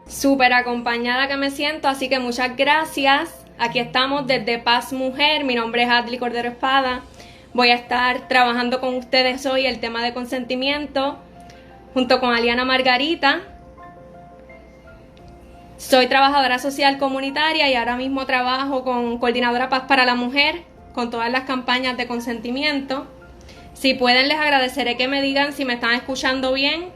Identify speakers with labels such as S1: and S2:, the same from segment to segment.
S1: Súper acompañada que me siento, así que muchas gracias. Aquí estamos desde Paz Mujer. Mi nombre es Adli Cordero Espada. Voy a estar trabajando con ustedes hoy el tema de consentimiento junto con Aliana Margarita. Soy trabajadora social comunitaria y ahora mismo trabajo con Coordinadora Paz para la Mujer, con todas las campañas de consentimiento. Si pueden, les agradeceré que me digan si me están escuchando bien.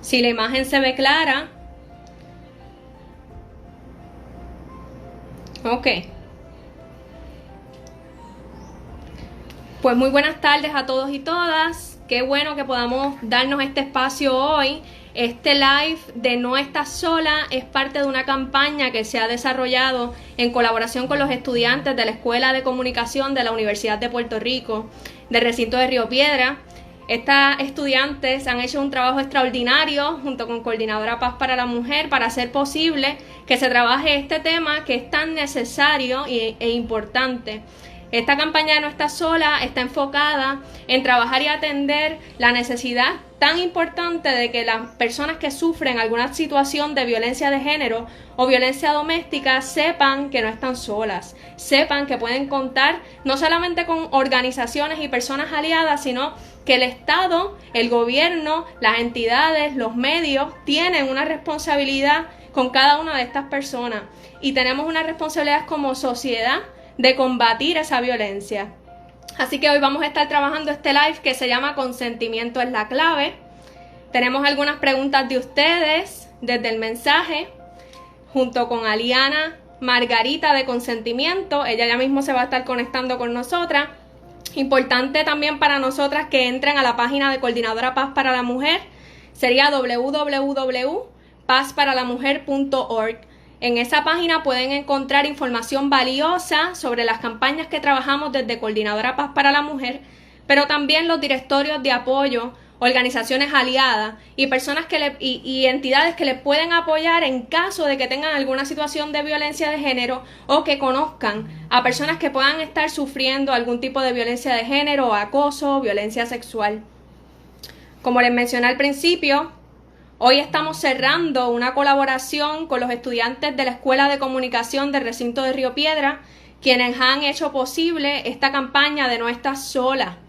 S1: Si la imagen se ve clara. Ok. Pues muy buenas tardes a todos y todas. Qué bueno que podamos darnos este espacio hoy. Este live de No Estás Sola es parte de una campaña que se ha desarrollado en colaboración con los estudiantes de la Escuela de Comunicación de la Universidad de Puerto Rico, del recinto de Río Piedra. Estas estudiantes han hecho un trabajo extraordinario junto con Coordinadora Paz para la Mujer para hacer posible que se trabaje este tema que es tan necesario e importante. Esta campaña de No Estás Sola está enfocada en trabajar y atender la necesidad tan importante de que las personas que sufren alguna situación de violencia de género o violencia doméstica sepan que no están solas, sepan que pueden contar no solamente con organizaciones y personas aliadas, sino que el Estado, el gobierno, las entidades, los medios tienen una responsabilidad con cada una de estas personas y tenemos una responsabilidad como sociedad de combatir esa violencia. Así que hoy vamos a estar trabajando este live que se llama Consentimiento es la clave. Tenemos algunas preguntas de ustedes desde el mensaje, junto con Aliana Margarita de Consentimiento. Ella ya mismo se va a estar conectando con nosotras. Importante también para nosotras que entren a la página de Coordinadora Paz para la Mujer. Sería www.pazparalamujer.org. En esa página pueden encontrar información valiosa sobre las campañas que trabajamos desde Coordinadora Paz para la Mujer, pero también los directorios de apoyo, organizaciones aliadas y personas y entidades que les pueden apoyar en caso de que tengan alguna situación de violencia de género o que conozcan a personas que puedan estar sufriendo algún tipo de violencia de género, acoso, violencia sexual. Como les mencioné al principio, hoy estamos cerrando una colaboración con los estudiantes de la Escuela de Comunicación del recinto de Río Piedra, quienes han hecho posible esta campaña de No Estás Sola.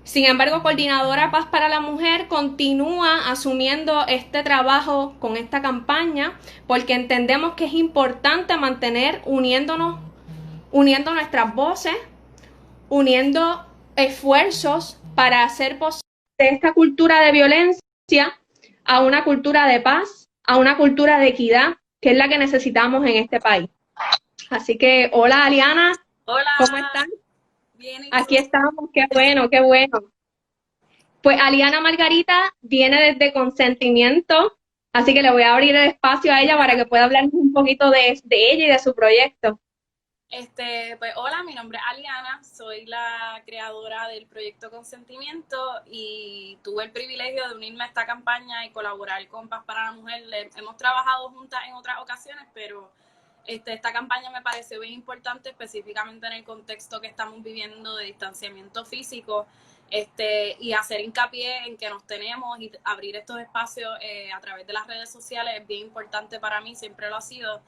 S1: Sin embargo, Coordinadora Paz para la Mujer continúa asumiendo este trabajo con esta campaña porque entendemos que es importante mantener uniendo nuestras voces, uniendo esfuerzos para hacer posible esta cultura de violencia a una cultura de paz, a una cultura de equidad, que es la que necesitamos en este país. Así que, hola Aliana.
S2: Hola.
S1: ¿Cómo están?
S2: Bien,
S1: Aquí estamos, qué bueno, qué bueno. Pues Aliana Margarita viene desde Consentimiento, así que le voy a abrir el espacio a ella para que pueda hablarnos un poquito de ella y de su proyecto.
S2: Pues hola, mi nombre es Aliana, soy la creadora del proyecto Consentimiento y tuve el privilegio de unirme a esta campaña y colaborar con Paz para la Mujer. Hemos trabajado juntas en otras ocasiones, pero esta campaña me pareció bien importante, específicamente en el contexto que estamos viviendo de distanciamiento físico, y hacer hincapié en que nos tenemos y abrir estos espacios a través de las redes sociales es bien importante para mí, siempre lo ha sido.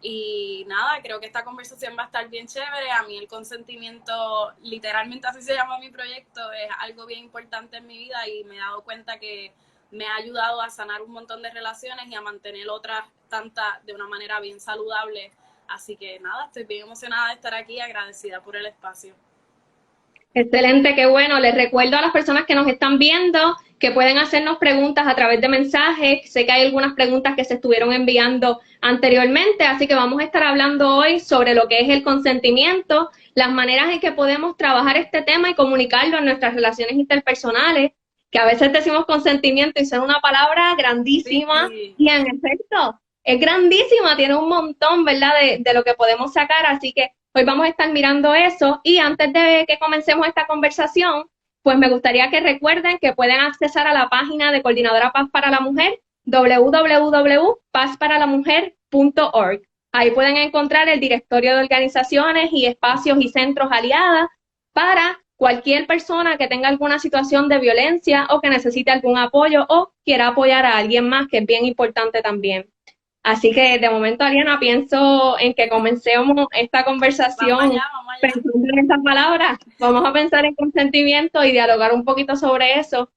S2: Y nada, creo que esta conversación va a estar bien chévere. A mí el consentimiento, literalmente así se llama mi proyecto, es algo bien importante en mi vida y me he dado cuenta que me ha ayudado a sanar un montón de relaciones y a mantener otras tantas de una manera bien saludable. Así que nada, estoy bien emocionada de estar aquí, agradecida por el espacio.
S1: Excelente, qué bueno. Les recuerdo a las personas que nos están viendo que pueden hacernos preguntas a través de mensajes. Sé que hay algunas preguntas que se estuvieron enviando anteriormente, así que vamos a estar hablando hoy sobre lo que es el consentimiento, las maneras en que podemos trabajar este tema y comunicarlo en nuestras relaciones interpersonales, que a veces decimos consentimiento y son una palabra grandísima,
S2: Sí.
S1: y en efecto es grandísima, tiene un montón, ¿verdad?, de lo que podemos sacar, así que hoy vamos a estar mirando eso y antes de que comencemos esta conversación, pues me gustaría que recuerden que pueden accesar a la página de Coordinadora Paz para la Mujer, www.pazparalamujer.org. Ahí pueden encontrar el directorio de organizaciones y espacios y centros aliadas para cualquier persona que tenga alguna situación de violencia o que necesite algún apoyo o quiera apoyar a alguien más, que es bien importante también. Así que de momento, Aliana, pienso en que comencemos esta conversación
S2: Vamos allá.
S1: pensando en esas palabras. Vamos a pensar en consentimiento y dialogar un poquito sobre eso.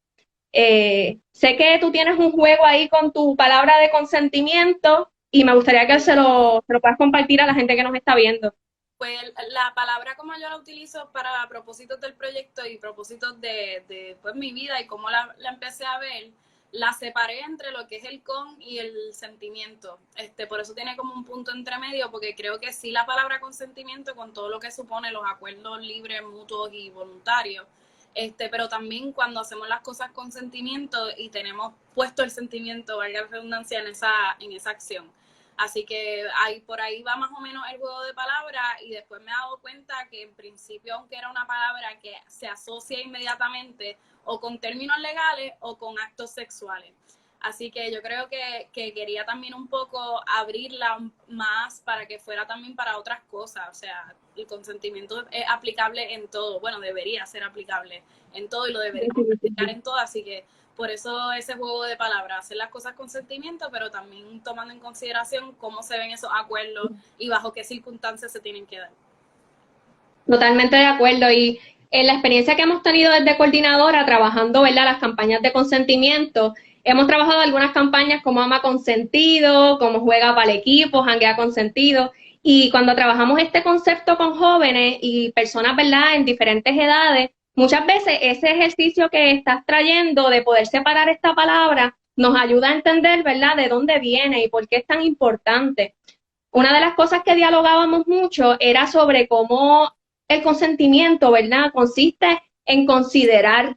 S1: Sé que tú tienes un juego ahí con tu palabra de consentimiento y me gustaría que se lo puedas compartir a la gente que nos está viendo.
S2: Pues la palabra como yo la utilizo para propósitos del proyecto y propósitos de pues, mi vida y cómo la empecé a ver, la separé entre lo que es el con y el sentimiento. Por eso tiene como un punto entre medio, porque creo que sí la palabra consentimiento, con todo lo que supone los acuerdos libres, mutuos y voluntarios, pero también cuando hacemos las cosas con sentimiento y tenemos puesto el sentimiento, valga la redundancia, en esa acción. Así que por ahí va más o menos el juego de palabras y después me he dado cuenta que en principio, aunque era una palabra que se asocia inmediatamente o con términos legales o con actos sexuales. Así que yo creo que quería también un poco abrirla más para que fuera también para otras cosas. O sea, el consentimiento es aplicable en todo. Bueno, debería ser aplicable en todo y lo deberíamos aplicar en todo. Así que por eso ese juego de palabras, hacer las cosas con sentimiento, pero también tomando en consideración cómo se ven esos acuerdos y bajo qué circunstancias se tienen que dar.
S1: Totalmente de acuerdo. Y en la experiencia que hemos tenido desde coordinadora, trabajando, ¿verdad?, las campañas de consentimiento, hemos trabajado algunas campañas como Ama Consentido, como Juega para el Equipo, Janguea Consentido. Y cuando trabajamos este concepto con jóvenes y personas, ¿verdad?, en diferentes edades, muchas veces ese ejercicio que estás trayendo de poder separar esta palabra nos ayuda a entender, ¿verdad?, de dónde viene y por qué es tan importante. Una de las cosas que dialogábamos mucho era sobre cómo el consentimiento, ¿verdad?, consiste en considerar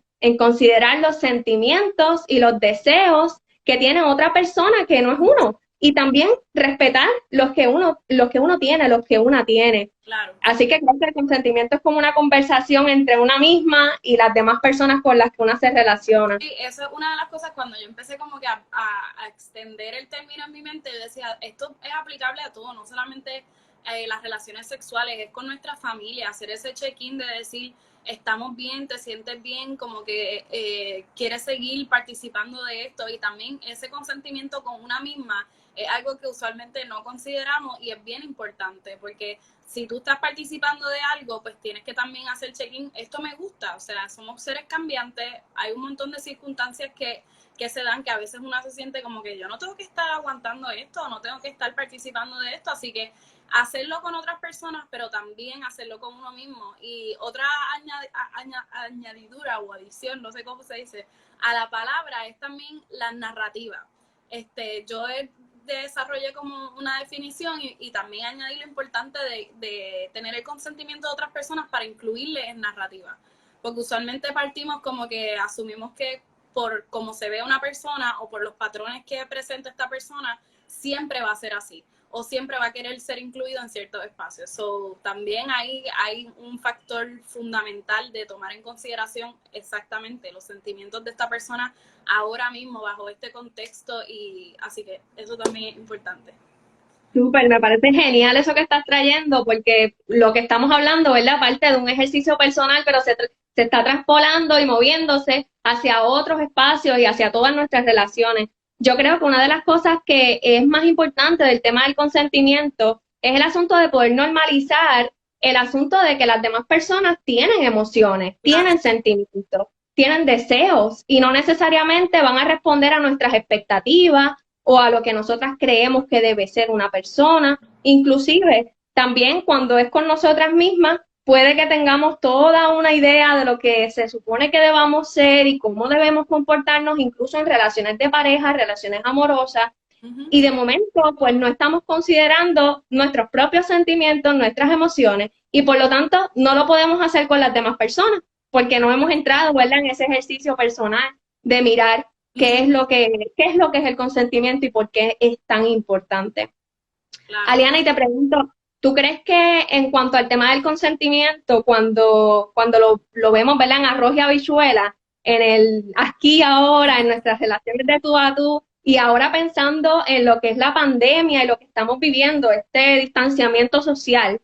S1: los sentimientos y los deseos que tiene otra persona que no es uno. Y también respetar los que uno tiene, los que una tiene.
S2: Claro.
S1: Así que creo que el consentimiento es como una conversación entre una misma y las demás personas con las que una se relaciona.
S2: Sí, eso es una de las cosas cuando yo empecé como que a extender el término en mi mente, yo decía, esto es aplicable a todo, no solamente las relaciones sexuales, es con nuestra familia, hacer ese check-in de decir, estamos bien, te sientes bien, como que quieres seguir participando de esto y también ese consentimiento con una misma es algo que usualmente no consideramos y es bien importante porque si tú estás participando de algo, pues tienes que también hacer check-in, esto me gusta, o sea, somos seres cambiantes, hay un montón de circunstancias que se dan, que a veces uno se siente como que yo no tengo que estar aguantando esto, no tengo que estar participando de esto, así que hacerlo con otras personas, pero también hacerlo con uno mismo. Y otra añadidura o adición, no sé cómo se dice, a la palabra es también la narrativa. Yo desarrollé como una definición y también añadí lo importante de tener el consentimiento de otras personas para incluirle en narrativa. Porque usualmente partimos como que asumimos que por cómo se ve una persona o por los patrones que presenta esta persona, siempre va a ser así o siempre va a querer ser incluido en ciertos espacios. So, también hay un factor fundamental de tomar en consideración exactamente los sentimientos de esta persona ahora mismo bajo este contexto y así que eso también es importante.
S1: Súper, me parece genial eso que estás trayendo, porque lo que estamos hablando, ¿verdad?, parte de un ejercicio personal, pero se está traspolando y moviéndose hacia otros espacios y hacia todas nuestras relaciones. Yo creo que una de las cosas que es más importante del tema del consentimiento es el asunto de poder normalizar el asunto de que las demás personas tienen emociones, tienen sentimientos, tienen deseos y no necesariamente van a responder a nuestras expectativas o a lo que nosotras creemos que debe ser una persona. Inclusive, también cuando es con nosotras mismas, puede que tengamos toda una idea de lo que se supone que debamos ser y cómo debemos comportarnos, incluso en relaciones de pareja, relaciones amorosas, y de momento, pues no estamos considerando nuestros propios sentimientos, nuestras emociones, y por lo tanto no lo podemos hacer con las demás personas, porque no hemos entrado, ¿verdad?, en ese ejercicio personal de mirar qué es lo que es el consentimiento y por qué es tan importante. Claro. Aliana, y te pregunto, ¿tú crees que en cuanto al tema del consentimiento, cuando lo vemos, ¿verdad?, en arroz y habichuela, en el aquí y ahora, en nuestras relaciones de tú a tú, y ahora pensando en lo que es la pandemia y lo que estamos viviendo, este distanciamiento social,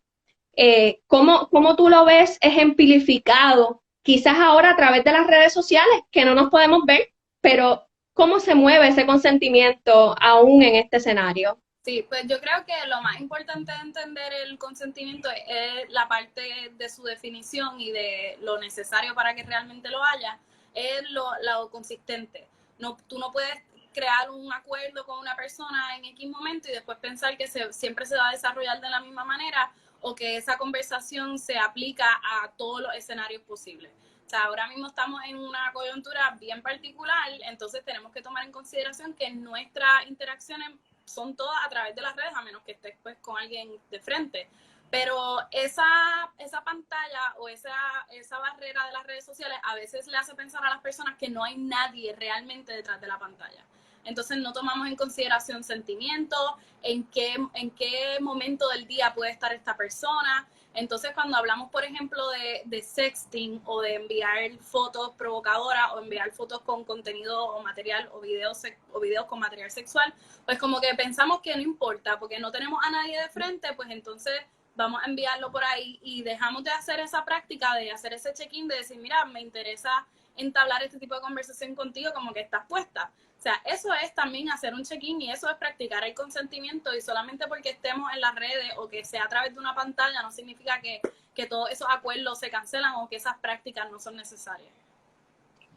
S1: ¿cómo tú lo ves ejemplificado quizás ahora a través de las redes sociales, que no nos podemos ver, pero ¿cómo se mueve ese consentimiento aún en este escenario?
S2: Sí, pues yo creo que lo más importante de entender el consentimiento es la parte de su definición y de lo necesario para que realmente lo haya, es lo consistente. No, tú no puedes crear un acuerdo con una persona en X momento y después pensar que siempre se va a desarrollar de la misma manera o que esa conversación se aplica a todos los escenarios posibles. O sea, ahora mismo estamos en una coyuntura bien particular, entonces tenemos que tomar en consideración que nuestras interacciones son todas a través de las redes, a menos que estés pues, con alguien de frente. Pero esa pantalla o esa barrera de las redes sociales a veces le hace pensar a las personas que no hay nadie realmente detrás de la pantalla. Entonces no tomamos en consideración sentimientos, en qué momento del día puede estar esta persona. Entonces cuando hablamos, por ejemplo, de sexting o de enviar fotos provocadoras o enviar fotos con contenido o material o videos con material sexual, pues como que pensamos que no importa, porque no tenemos a nadie de frente, pues entonces vamos a enviarlo por ahí y dejamos de hacer esa práctica, de hacer ese check-in, de decir, mira, me interesa entablar este tipo de conversación contigo, como que estás puesta. O sea, eso es también hacer un check-in y eso es practicar el consentimiento, y solamente porque estemos en las redes o que sea a través de una pantalla no significa que todos esos acuerdos se cancelan o que esas prácticas no son necesarias.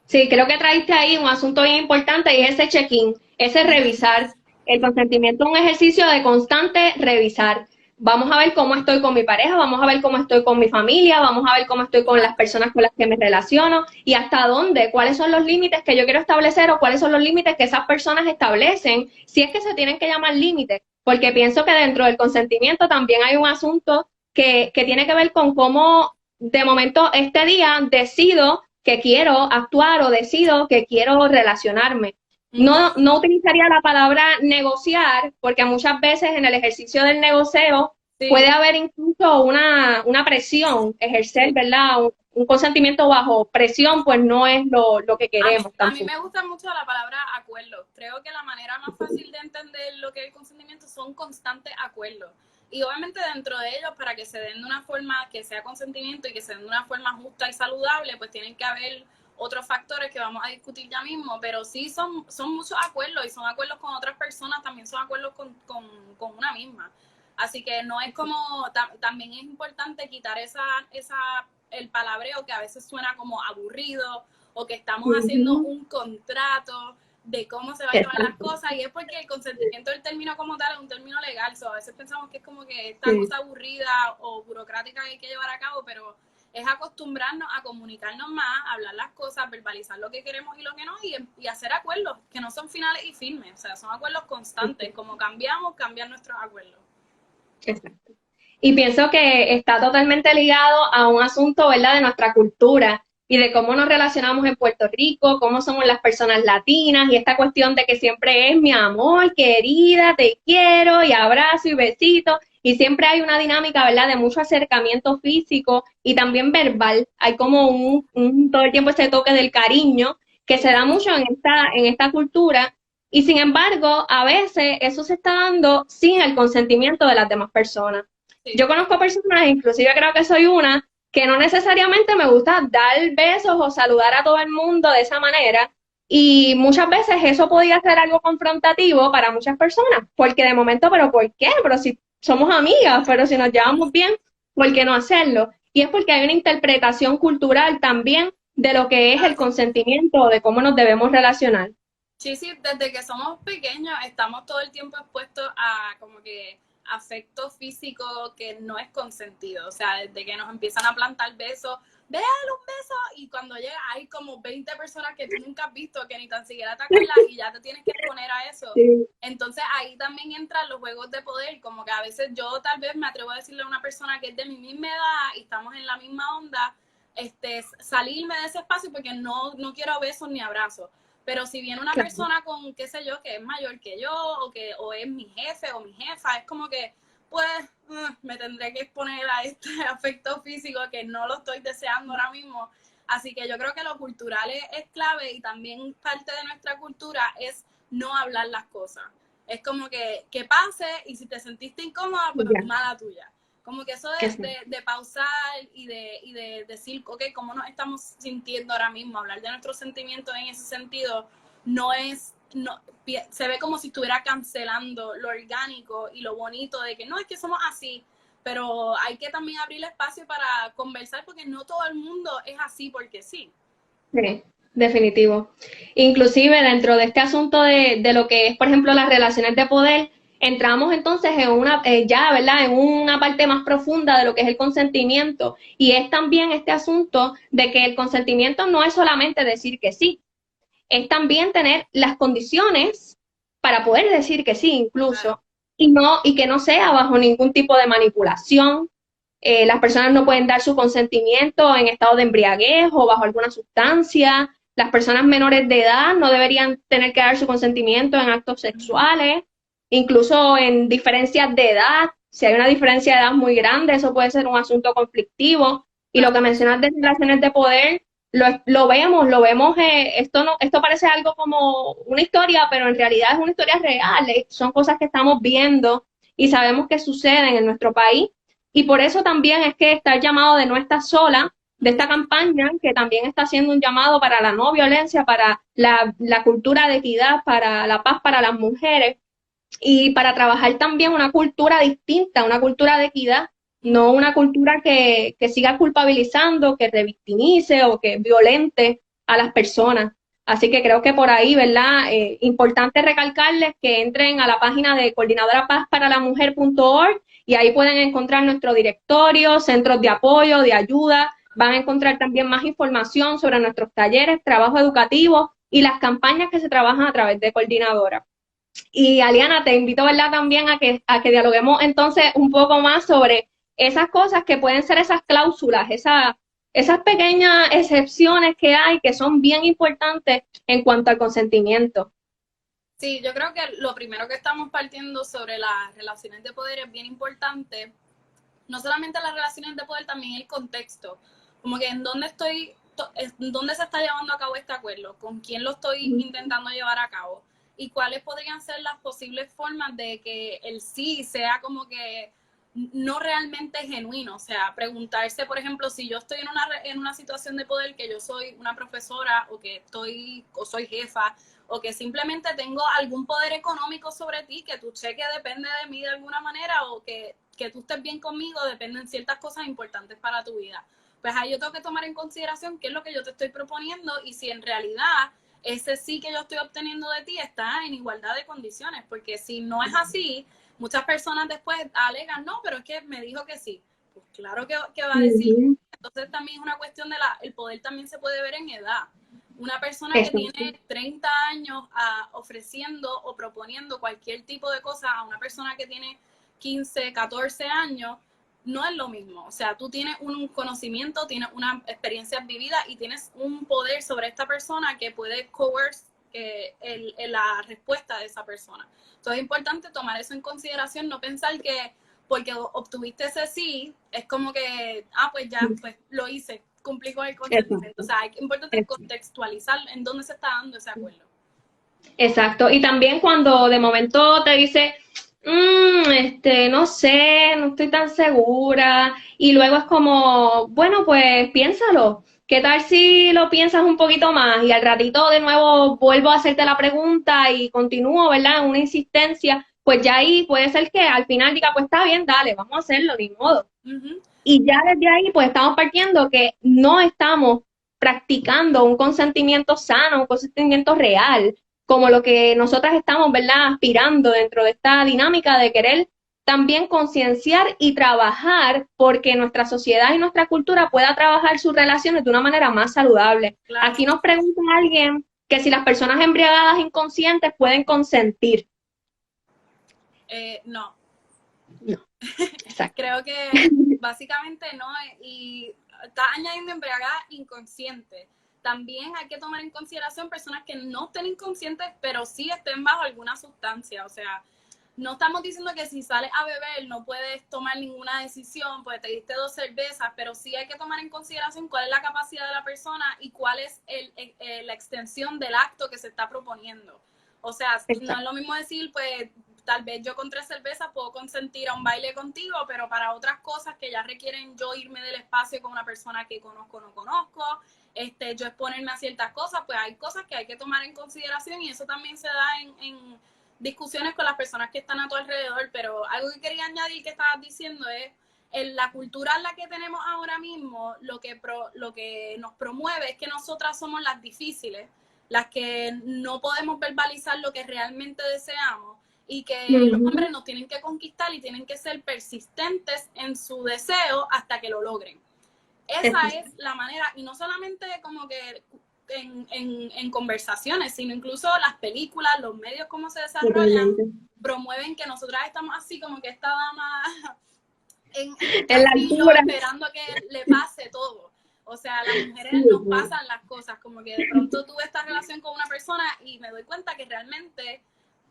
S1: Sí, creo que traiste ahí un asunto bien importante y es ese check-in, ese revisar. El consentimiento es un ejercicio de constante revisar. Vamos a ver cómo estoy con mi pareja, vamos a ver cómo estoy con mi familia, vamos a ver cómo estoy con las personas con las que me relaciono y hasta dónde, cuáles son los límites que yo quiero establecer o cuáles son los límites que esas personas establecen, si es que se tienen que llamar límites, porque pienso que dentro del consentimiento también hay un asunto que tiene que ver con cómo de momento este día decido que quiero actuar o decido que quiero relacionarme. No utilizaría la palabra negociar, porque muchas veces en el ejercicio del negocio
S2: Sí.
S1: puede haber incluso una presión, ejercer, ¿verdad? Un consentimiento bajo presión, pues no es lo que queremos
S2: A mí
S1: tampoco.
S2: me gusta mucho la palabra acuerdo. Creo que la manera más fácil de entender lo que es el consentimiento son constantes acuerdos. Y obviamente dentro de ellos, para que se den de una forma que sea consentimiento y que se den de una forma justa y saludable, pues tienen que haber otros factores que vamos a discutir ya mismo, pero sí son muchos acuerdos y son acuerdos con otras personas, también son acuerdos con una misma. Así que no es como, también es importante quitar el palabreo que a veces suena como aburrido o que estamos haciendo un contrato de cómo se van a llevar las cosas, y es porque el consentimiento del término como tal es un término legal, a veces pensamos que es como que esta cosa aburrida o burocrática que hay que llevar a cabo, pero es acostumbrarnos a comunicarnos más, a hablar las cosas, verbalizar lo que queremos y lo que no, y hacer acuerdos que no son finales y firmes, o sea, son acuerdos constantes, como cambian nuestros acuerdos.
S1: Exacto. Y pienso que está totalmente ligado a un asunto, ¿verdad?, de nuestra cultura y de cómo nos relacionamos en Puerto Rico, cómo somos las personas latinas y esta cuestión de que siempre es mi amor, querida, te quiero y abrazo y besito. Y siempre hay una dinámica, ¿verdad?, de mucho acercamiento físico y también verbal. Hay como todo el tiempo ese toque del cariño que se da mucho en esta cultura. Y sin embargo, a veces eso se está dando sin el consentimiento de las demás personas.
S2: Sí.
S1: Yo conozco personas, inclusive creo que soy una, que no necesariamente me gusta dar besos o saludar a todo el mundo de esa manera. Y muchas veces eso podía ser algo confrontativo para muchas personas, porque de momento, ¿pero por qué? Pero si somos amigas, pero si nos llevamos bien, ¿por qué no hacerlo? Y es porque hay una interpretación cultural también de lo que es el consentimiento, de cómo nos debemos relacionar.
S2: Sí, sí, desde que somos pequeños estamos todo el tiempo expuestos a como que afecto físico que no es consentido. O sea, desde que nos empiezan a plantar besos, véale un beso, y cuando llega hay como 20 personas que tú nunca has visto, que ni tan siquiera te acuerdas, y ya te tienes que exponer a eso.
S1: Sí.
S2: Entonces ahí también entran los juegos de poder, como que a veces yo tal vez me atrevo a decirle a una persona que es de mi misma edad y estamos en la misma onda, salirme de ese espacio porque no quiero besos ni abrazos. Pero si viene una persona con, qué sé yo, que es mayor que yo, o es mi jefe o mi jefa, es como que, pues, me tendré que exponer a este afecto físico que no lo estoy deseando ahora mismo. Así que yo creo que lo cultural es clave, y también parte de nuestra cultura es no hablar las cosas. Es como que pase, y si te sentiste incómoda, pues
S1: Ya.
S2: mala tuya. Como que eso
S1: Que sí.
S2: de pausar y de decir, ok, ¿cómo nos estamos sintiendo ahora mismo? Hablar de nuestros sentimientos en ese sentido no es, no, se ve como si estuviera cancelando lo orgánico y lo bonito de que no, es que somos así, pero hay que también abrir espacio para conversar porque no todo el mundo es así porque sí.
S1: Sí, definitivo. Inclusive dentro de este asunto de lo que es, por ejemplo, las relaciones de poder, entramos entonces en una, ya, ¿verdad? En una parte más profunda de lo que es el consentimiento. Y es también este asunto de que el consentimiento no es solamente decir que sí, es también tener las condiciones para poder decir que sí,
S2: Claro.
S1: incluso, y que no sea bajo ningún tipo de manipulación. Las personas no pueden dar su consentimiento en estado de embriaguez o bajo alguna sustancia. Las personas menores de edad no deberían tener que dar su consentimiento en actos sexuales, incluso en diferencias de edad. Si hay una diferencia de edad muy grande, eso puede ser un asunto conflictivo. Y lo que
S2: Claro.
S1: mencionas de relaciones de poder, lo vemos, esto no, esto parece algo como una historia, pero en realidad es una historia real, son cosas que estamos viendo y sabemos que suceden en nuestro país, y por eso también es que está el llamado de No Estás Sola, de esta campaña, que también está haciendo un llamado para la no violencia, para la cultura de equidad, para la paz para las mujeres, y para trabajar también una cultura distinta, una cultura de equidad, no una cultura que siga culpabilizando, que revictimice o que violente a las personas. Así que creo que por ahí, ¿verdad? Importante recalcarles que entren a la página de coordinadorapazparalamujer.org y ahí pueden encontrar nuestro directorio, centros de apoyo, de ayuda. Van a encontrar también más información sobre nuestros talleres, trabajo educativo y las campañas que se trabajan a través de Coordinadora. Y Aliana, te invito, ¿verdad?, también a que dialoguemos entonces un poco más sobre esas cosas que pueden ser esas cláusulas, esas pequeñas excepciones que hay que son bien importantes en cuanto al consentimiento.
S2: Sí, yo creo que lo primero que estamos partiendo sobre las relaciones de poder es bien importante. No solamente las relaciones de poder, también el contexto. Como que en dónde estoy, en dónde se está llevando a cabo este acuerdo, con quién lo estoy intentando llevar a cabo y cuáles podrían ser las posibles formas de que el sí sea como que no realmente genuino. O sea, preguntarse, por ejemplo, si yo estoy en una situación de poder, que yo soy una profesora o que estoy o soy jefa o que simplemente tengo algún poder económico sobre ti, que tu cheque depende de mí de alguna manera o que tú estés bien conmigo, dependen ciertas cosas importantes para tu vida. Pues ahí yo tengo que tomar en consideración qué es lo que yo te estoy proponiendo y si en realidad ese sí que yo estoy obteniendo de ti está en igualdad de condiciones, porque si no es así, muchas personas después alegan, no, pero es que me dijo que sí. Pues claro que va a decir. Entonces también es una cuestión de el poder también se puede ver en edad. Una persona que
S1: Exacto.
S2: tiene 30 años ofreciendo o proponiendo cualquier tipo de cosa a una persona que tiene 15, 14 años, no es lo mismo. O sea, tú tienes un conocimiento, tienes una experiencia vivida y tienes un poder sobre esta persona que puede coerce la respuesta de esa persona. Entonces es importante tomar eso en consideración, no pensar que porque obtuviste ese sí, es como que, pues ya, pues lo hice, cumplí con el consentimiento. O
S1: Exacto.
S2: sea, es importante contextualizar en dónde se está dando ese acuerdo.
S1: Exacto. Y también cuando de momento te dice, no sé, no estoy tan segura, y luego es como, bueno, pues piénsalo. ¿Qué tal si lo piensas un poquito más y al ratito de nuevo vuelvo a hacerte la pregunta y continúo, ¿verdad? Una insistencia, pues ya ahí puede ser que al final diga, pues está bien, dale, vamos a hacerlo, ni modo.
S2: Uh-huh.
S1: Y ya desde ahí, pues estamos partiendo que no estamos practicando un consentimiento sano, un consentimiento real, como lo que nosotras estamos, ¿verdad?, aspirando dentro de esta dinámica de querer también concienciar y trabajar porque nuestra sociedad y nuestra cultura pueda trabajar sus relaciones de una manera más saludable.
S2: Claro.
S1: Aquí nos pregunta alguien que si las personas embriagadas inconscientes pueden consentir.
S2: No.
S1: No, exacto.
S2: Creo que básicamente no, y está añadiendo embriagada inconsciente. También hay que tomar en consideración personas que no estén inconscientes, pero sí estén bajo alguna sustancia. O sea, no estamos diciendo que si sales a beber no puedes tomar ninguna decisión, pues te diste 2 cervezas, pero sí hay que tomar en consideración cuál es la capacidad de la persona y cuál es la extensión del acto que se está proponiendo. O sea, no es
S1: Exacto.
S2: lo mismo decir, pues tal vez yo con 3 cervezas puedo consentir a un baile contigo, pero para otras cosas que ya requieren yo irme del espacio con una persona que conozco o no conozco, yo exponerme a ciertas cosas, pues hay cosas que hay que tomar en consideración y eso también se da en discusiones con las personas que están a tu alrededor. Pero algo que quería añadir que estabas diciendo es, en la cultura en la que tenemos ahora mismo, lo que nos promueve es que nosotras somos las difíciles, las que no podemos verbalizar lo que realmente deseamos y que los hombres nos tienen que conquistar y tienen que ser persistentes en su deseo hasta que lo logren. Esa es la manera, y no solamente como que en conversaciones, sino incluso las películas, los medios, cómo se desarrollan, promueven que nosotras estamos así como que esta dama en la altura, esperando a que le pase todo. O sea, a las mujeres nos pasan las cosas, como que de pronto tuve esta relación con una persona y me doy cuenta que realmente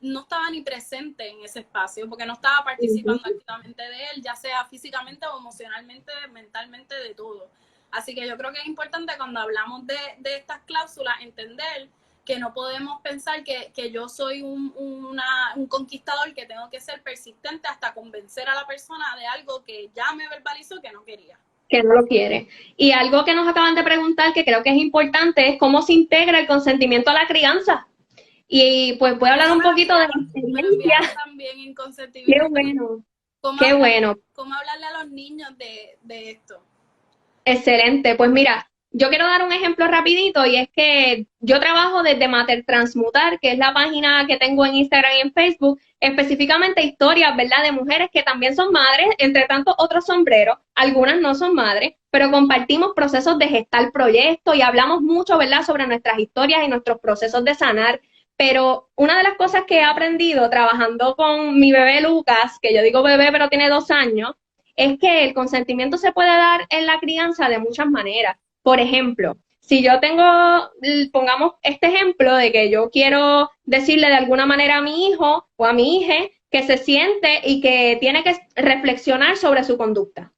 S2: no estaba ni presente en ese espacio, porque no estaba participando activamente de él, ya sea físicamente o emocionalmente, mentalmente, de todo. Así que yo creo que es importante cuando hablamos de estas cláusulas entender que no podemos pensar que yo soy un conquistador, que tengo que ser persistente hasta convencer a la persona de algo que ya me verbalizó que no quería.
S1: Que no lo quiere. Y algo que nos acaban de preguntar, que creo que es importante, es cómo se integra el consentimiento a la crianza. Y pues voy a hablar un poquito de la experiencia.
S2: También en consentimiento.
S1: Qué bueno.
S2: Qué bueno. ¿Cómo hablarle a los niños de esto?
S1: Excelente. Pues mira, yo quiero dar un ejemplo rapidito y es que yo trabajo desde Mater Transmutar, que es la página que tengo en Instagram y en Facebook, específicamente historias, ¿verdad?, de mujeres que también son madres, entre tantos otros sombreros, algunas no son madres, pero compartimos procesos de gestar proyectos y hablamos mucho, ¿verdad?, sobre nuestras historias y nuestros procesos de sanar. Pero una de las cosas que he aprendido trabajando con mi bebé Lucas, que yo digo bebé pero tiene 2 años, es que el consentimiento se puede dar en la crianza de muchas maneras. Por ejemplo, si yo pongamos este ejemplo de que yo quiero decirle de alguna manera a mi hijo o a mi hija que se siente y que tiene que reflexionar sobre su conducta.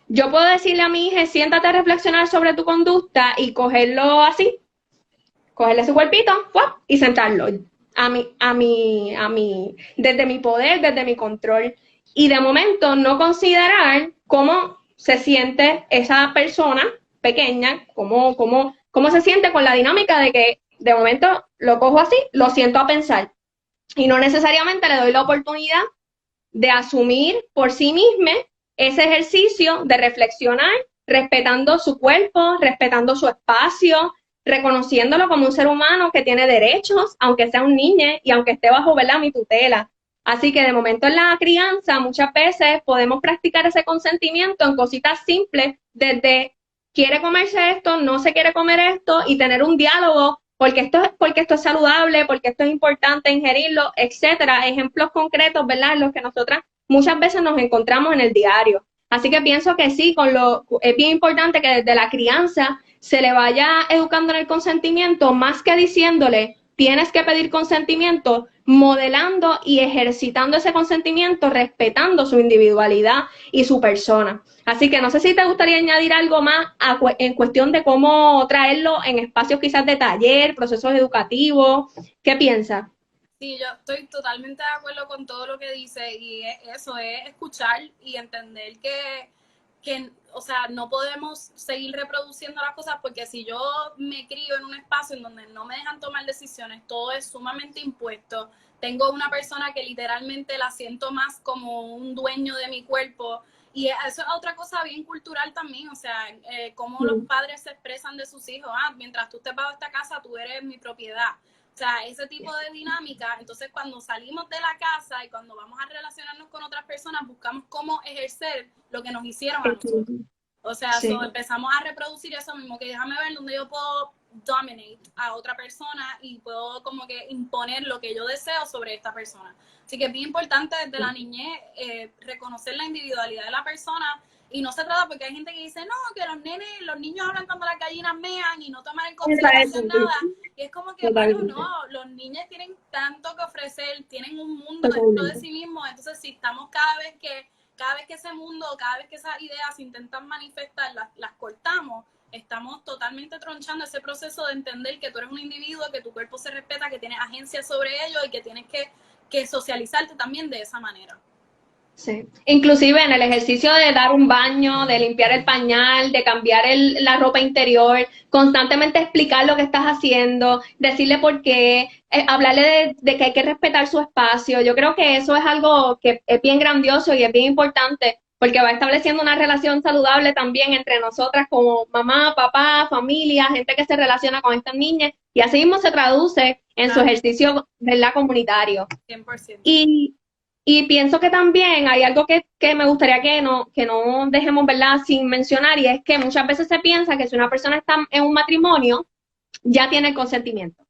S1: Yo puedo decirle a mi hija, siéntate a reflexionar sobre tu conducta y cogerlo así, cogerle su cuerpito y sentarlo desde mi poder, desde mi control. Y de momento no considerar cómo se siente esa persona pequeña, cómo se siente con la dinámica de que de momento lo cojo así, lo siento a pensar. Y no necesariamente le doy la oportunidad de asumir por sí misma ese ejercicio de reflexionar, respetando su cuerpo, respetando su espacio, reconociéndolo como un ser humano que tiene derechos, aunque sea un niño y aunque esté bajo, ¿verdad?, mi tutela. Así que de momento en la crianza muchas veces podemos practicar ese consentimiento en cositas simples, desde quiere comerse esto, no se quiere comer esto, y tener un diálogo, porque esto es saludable, porque esto es importante ingerirlo, etcétera. Ejemplos concretos, ¿verdad?, en los que nosotras muchas veces nos encontramos en el diario. Así que pienso que sí, es bien importante que desde la crianza se le vaya educando en el consentimiento, más que diciéndole tienes que pedir consentimiento, modelando y ejercitando ese consentimiento, respetando su individualidad y su persona. Así que no sé si te gustaría añadir algo más en cuestión de cómo traerlo en espacios quizás de taller, procesos educativos. ¿Qué piensas?
S2: Sí, yo estoy totalmente de acuerdo con todo lo que dice, y eso es escuchar y entender que, o sea, no podemos seguir reproduciendo las cosas, porque si yo me crío en un espacio en donde no me dejan tomar decisiones, todo es sumamente impuesto, tengo una persona que literalmente la siento más como un dueño de mi cuerpo, y eso es otra cosa bien cultural también, o sea, cómo los padres se expresan de sus hijos, mientras tú estés bajo esta casa, tú eres mi propiedad. O sea, ese tipo de dinámica. Entonces, cuando salimos de la casa y cuando vamos a relacionarnos con otras personas, buscamos cómo ejercer lo que nos hicieron a nosotros. O sea, empezamos a reproducir eso mismo, que déjame ver dónde yo puedo dominate a otra persona y puedo como que imponer lo que yo deseo sobre esta persona. Así que es bien importante desde la niñez reconocer la individualidad de la persona. Y no se trata, porque hay gente que dice, no, que los niños hablan cuando las gallinas mean y no toman en consideración nada. Y es como que, bueno, no, los niños tienen tanto que ofrecer, tienen un mundo dentro de sí mismos. Entonces, si estamos cada vez que ese mundo, cada vez que esas ideas se intentan manifestar, las cortamos, estamos totalmente tronchando ese proceso de entender que tú eres un individuo, que tu cuerpo se respeta, que tienes agencia sobre ello y que tienes que que socializarte también de esa manera.
S1: Sí. Inclusive en el ejercicio de dar un baño, de limpiar el pañal, de cambiar la ropa interior, constantemente explicar lo que estás haciendo, decirle por qué, hablarle de que hay que respetar su espacio. Yo creo que eso es algo que es bien grandioso y es bien importante porque va estableciendo una relación saludable también entre nosotras como mamá, papá, familia, gente que se relaciona con estas niñas y así mismo se traduce en su ejercicio, ¿verdad?, comunitario.
S2: 100%.
S1: Y pienso que también hay algo que me gustaría que no dejemos, ¿verdad?, sin mencionar, y es que muchas veces se piensa que si una persona está en un matrimonio, ya tiene el consentimiento.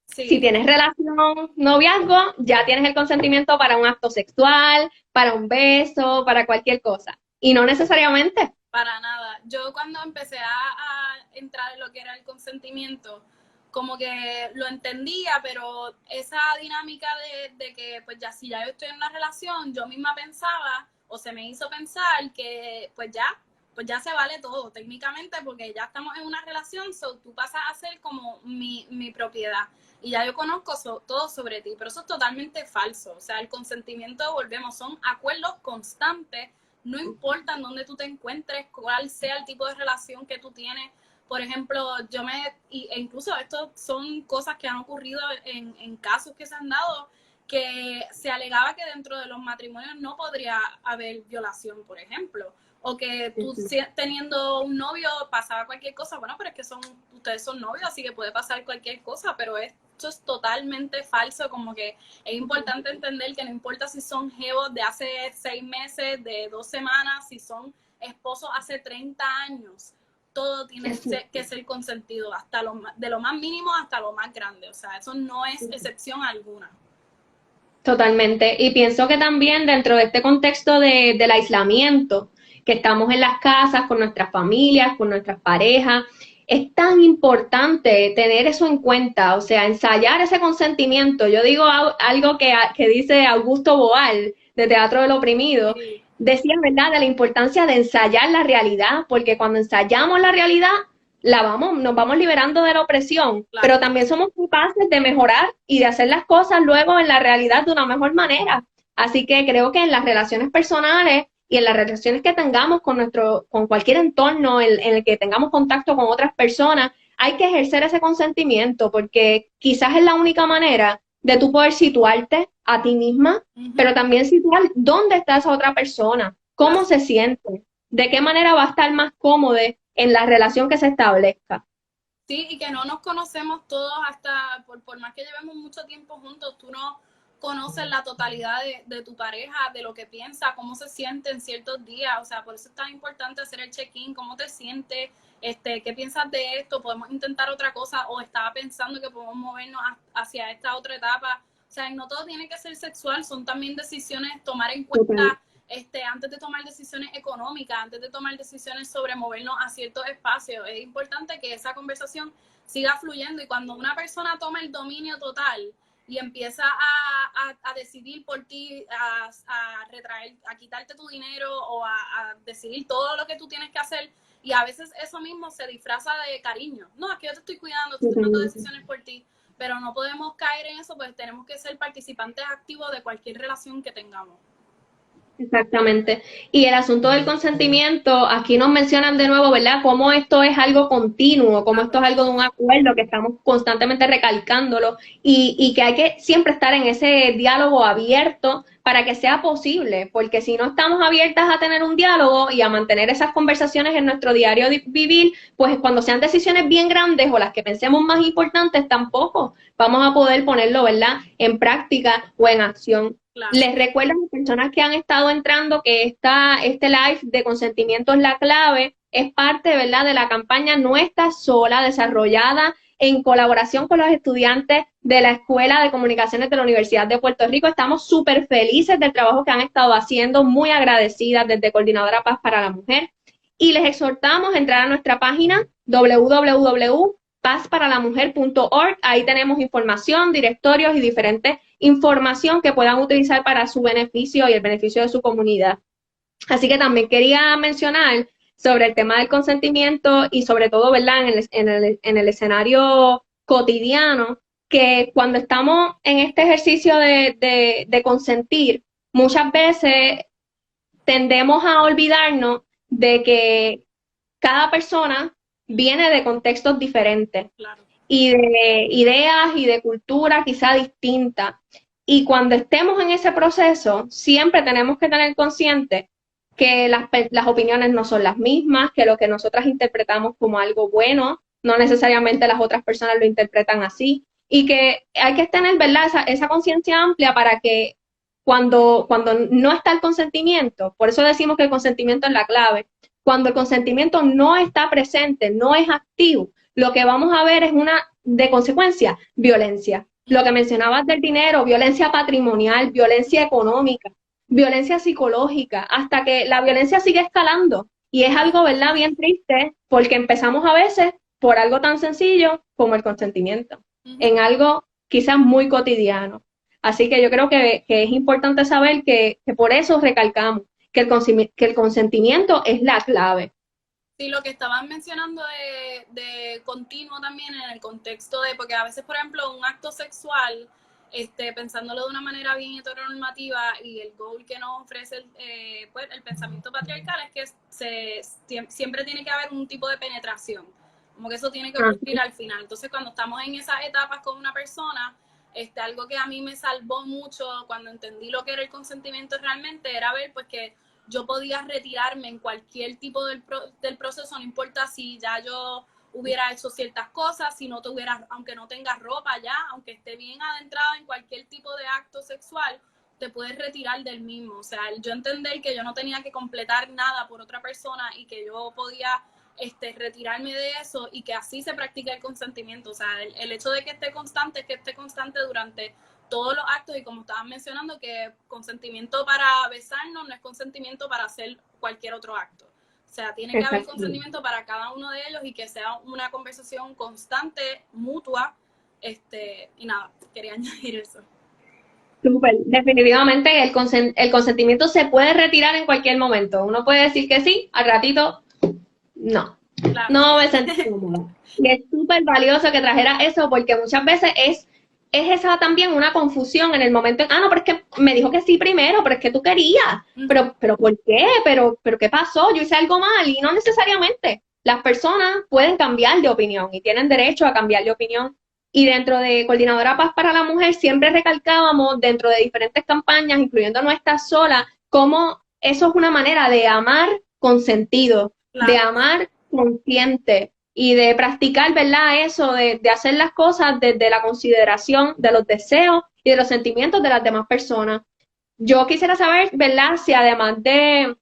S2: Sí.
S1: Si tienes relación, noviazgo, ya tienes el consentimiento para un acto sexual, para un beso, para cualquier cosa. Y no necesariamente.
S2: Para nada. Yo cuando empecé a entrar en lo que era el consentimiento, como que lo entendía, pero esa dinámica de que pues ya si ya yo estoy en una relación, yo misma pensaba o se me hizo pensar que pues ya se vale todo técnicamente porque ya estamos en una relación, so tú pasas a ser como mi propiedad y ya yo conozco todo sobre ti, pero eso es totalmente falso. O sea, el consentimiento, volvemos, son acuerdos constantes, no importa en dónde tú te encuentres, cuál sea el tipo de relación que tú tienes. Por ejemplo, e incluso esto son cosas que han ocurrido en casos que se han dado, que se alegaba que dentro de los matrimonios no podría haber violación, por ejemplo, o que tú teniendo un novio pasaba cualquier cosa. Bueno, pero es que ustedes son novios, así que puede pasar cualquier cosa, pero esto es totalmente falso. Como que es importante entender que no importa si son jevos de hace 6 meses, de 2 semanas, si son esposos hace 30 años, todo tiene que ser consentido, hasta de lo más mínimo hasta lo más grande. O sea, eso no es excepción alguna.
S1: Totalmente. Y pienso que también dentro de este contexto del aislamiento, que estamos en las casas con nuestras familias, con nuestras parejas, es tan importante tener eso en cuenta, o sea, ensayar ese consentimiento. Yo digo algo que dice Augusto Boal, de Teatro del Oprimido,
S2: Sí.
S1: decía, ¿verdad?, de la importancia de ensayar la realidad, porque cuando ensayamos la realidad, nos vamos liberando de la opresión,
S2: Claro.
S1: pero también somos capaces de mejorar y de hacer las cosas luego en la realidad de una mejor manera. Así que creo que en las relaciones personales y en las relaciones que tengamos con cualquier entorno en el que tengamos contacto con otras personas, hay que ejercer ese consentimiento, porque quizás es la única manera de tú poder situarte a ti misma, pero también situar dónde está esa otra persona, cómo se siente, de qué manera va a estar más cómodo en la relación que se establezca.
S2: Sí, y que no nos conocemos todos hasta, por más que llevemos mucho tiempo juntos, tú no conoces la totalidad de tu pareja, de lo que piensa, cómo se siente en ciertos días. O sea, por eso es tan importante hacer el check-in, cómo te sientes, qué piensas de esto, podemos intentar otra cosa, o estaba pensando que podemos movernos hacia esta otra etapa. O sea, no todo tiene que ser sexual, son también decisiones, tomar en cuenta antes de tomar decisiones económicas, antes de tomar decisiones sobre movernos a ciertos espacios. Es importante que esa conversación siga fluyendo, y cuando una persona toma el dominio total y empieza a decidir por ti, a retraer, a quitarte tu dinero o a decidir todo lo que tú tienes que hacer, y a veces eso mismo se disfraza de cariño. No, es que yo te estoy cuidando, estoy tomando decisiones por ti, pero no podemos caer en eso, pues tenemos que ser participantes activos de cualquier relación que tengamos.
S1: Exactamente. Y el asunto del consentimiento, aquí nos mencionan de nuevo, ¿verdad?, cómo esto es algo continuo, cómo esto es algo de un acuerdo, que estamos constantemente recalcándolo y que hay que siempre estar en ese diálogo abierto para que sea posible, porque si no estamos abiertas a tener un diálogo y a mantener esas conversaciones en nuestro diario vivir, pues cuando sean decisiones bien grandes o las que pensemos más importantes, tampoco vamos a poder ponerlo, ¿verdad?, en práctica o en acción.
S2: Claro.
S1: Les recuerdo a las personas que han estado entrando que este live de consentimiento es la clave, es parte, ¿verdad?, de la campaña No Estás Sola, desarrollada en colaboración con los estudiantes de la Escuela de Comunicaciones de la Universidad de Puerto Rico. Estamos súper felices del trabajo que han estado haciendo, muy agradecidas desde Coordinadora Paz para la Mujer. Y les exhortamos a entrar a nuestra página www.pazparalamujer.org. Ahí tenemos información, directorios y diferentes información que puedan utilizar para su beneficio y el beneficio de su comunidad. Así que también quería mencionar sobre el tema del consentimiento y sobre todo, ¿verdad?, en el escenario cotidiano, que cuando estamos en este ejercicio de consentir, muchas veces tendemos a olvidarnos de que cada persona viene de contextos diferentes
S2: Claro.
S1: y de ideas y de cultura quizá distintas. Y cuando estemos en ese proceso, siempre tenemos que tener consciente que las opiniones no son las mismas, que lo que nosotras interpretamos como algo bueno, no necesariamente las otras personas lo interpretan así, y que hay que tener, ¿verdad?, esa conciencia amplia para que cuando no está el consentimiento, por eso decimos que el consentimiento es la clave, cuando el consentimiento no está presente, no es activo, lo que vamos a ver es una, de consecuencia, violencia. Lo que mencionabas del dinero, violencia patrimonial, violencia económica, violencia psicológica, hasta que la violencia sigue escalando. Y es algo, ¿verdad?, bien triste, porque empezamos a veces por algo tan sencillo como el consentimiento, en algo quizás muy cotidiano. Así que yo creo que es importante saber que por eso recalcamos que el consentimiento es la clave.
S2: Sí, lo que estaban mencionando de continuo también en el contexto de, porque a veces, por ejemplo, un acto sexual, pensándolo de una manera bien heteronormativa y el goal que nos ofrece pues, el pensamiento patriarcal es que siempre tiene que haber un tipo de penetración, como que eso tiene que ocurrir al final. Entonces, cuando estamos en esas etapas con una persona, algo que a mí me salvó mucho cuando entendí lo que era el consentimiento realmente era ver pues que yo podía retirarme en cualquier tipo del proceso, no importa si ya yo hubiera hecho ciertas cosas, si no tuviera, aunque no tengas ropa ya, aunque esté bien adentrada en cualquier tipo de acto sexual, te puedes retirar del mismo. O sea, yo entender que yo no tenía que completar nada por otra persona y que yo podía retirarme de eso y que así se practica el consentimiento. O sea, el hecho de que esté constante es que esté constante durante todos los actos y como estaban mencionando que consentimiento para besarnos no es consentimiento para hacer cualquier otro acto. O sea, tiene que haber consentimiento para cada uno de ellos y que sea una conversación constante, mutua. Y nada, quería añadir eso.
S1: Súper, definitivamente el consentimiento se puede retirar en cualquier momento. Uno puede decir que sí, al ratito, no. Claro. No me sentí cómoda. Y es súper valioso que trajera eso porque muchas veces es esa también una confusión en el momento, no, pero es que me dijo que sí primero, pero es que tú querías, pero ¿por qué? Pero ¿qué pasó? Yo hice algo mal y no necesariamente. Las personas pueden cambiar de opinión y tienen derecho a cambiar de opinión. Y dentro de Coordinadora Paz para la Mujer siempre recalcábamos dentro de diferentes campañas, incluyendo nuestra sola, cómo eso es una manera de amar con sentido, claro, de amar consciente y de practicar, ¿verdad? Eso, de hacer las cosas desde la consideración de los deseos y de los sentimientos de las demás personas. Yo quisiera saber, ¿verdad? Si además de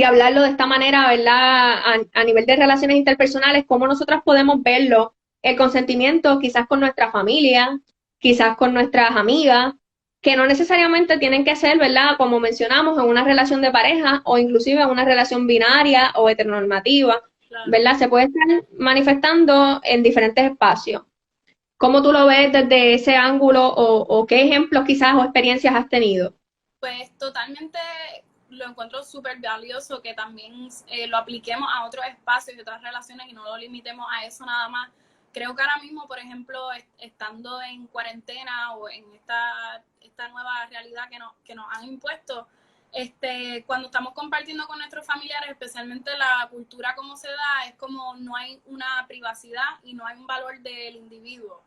S1: hablarlo de esta manera, ¿verdad? A nivel de relaciones interpersonales, cómo nosotras podemos verlo, el consentimiento quizás con nuestra familia, quizás con nuestras amigas, que no necesariamente tienen que ser, ¿verdad? Como mencionamos, en una relación de pareja o inclusive en una relación binaria o heteronormativa, claro, ¿verdad? Se puede estar manifestando en diferentes espacios. ¿Cómo tú lo ves desde ese ángulo o qué ejemplos quizás o experiencias has tenido?
S2: Pues totalmente lo encuentro súper valioso que también lo apliquemos a otros espacios y otras relaciones y no lo limitemos a eso nada más. Creo que ahora mismo, por ejemplo, estando en cuarentena o en esta nueva realidad que nos han impuesto, cuando estamos compartiendo con nuestros familiares, especialmente la cultura como se da, es como no hay una privacidad y no hay un valor del individuo.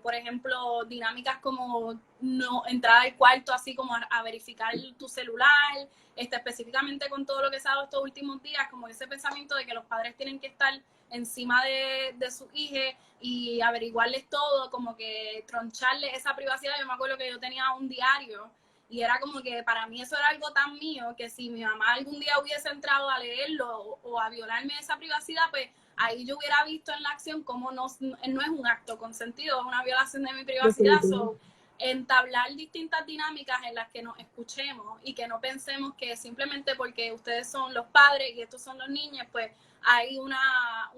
S2: Por ejemplo, dinámicas como no entrar al cuarto así como a verificar tu celular, específicamente con todo lo que se ha dado estos últimos días, como ese pensamiento de que los padres tienen que estar encima de sus hijos y averiguarles todo, como que troncharles esa privacidad. Yo me acuerdo que yo tenía un diario y era como que para mí eso era algo tan mío que si mi mamá algún día hubiese entrado a leerlo o a violarme esa privacidad, pues ahí yo hubiera visto en la acción cómo no es un acto consentido, es una violación de mi privacidad. So, entablar distintas dinámicas en las que nos escuchemos y que no pensemos que simplemente porque ustedes son los padres y estos son los niños, pues hay una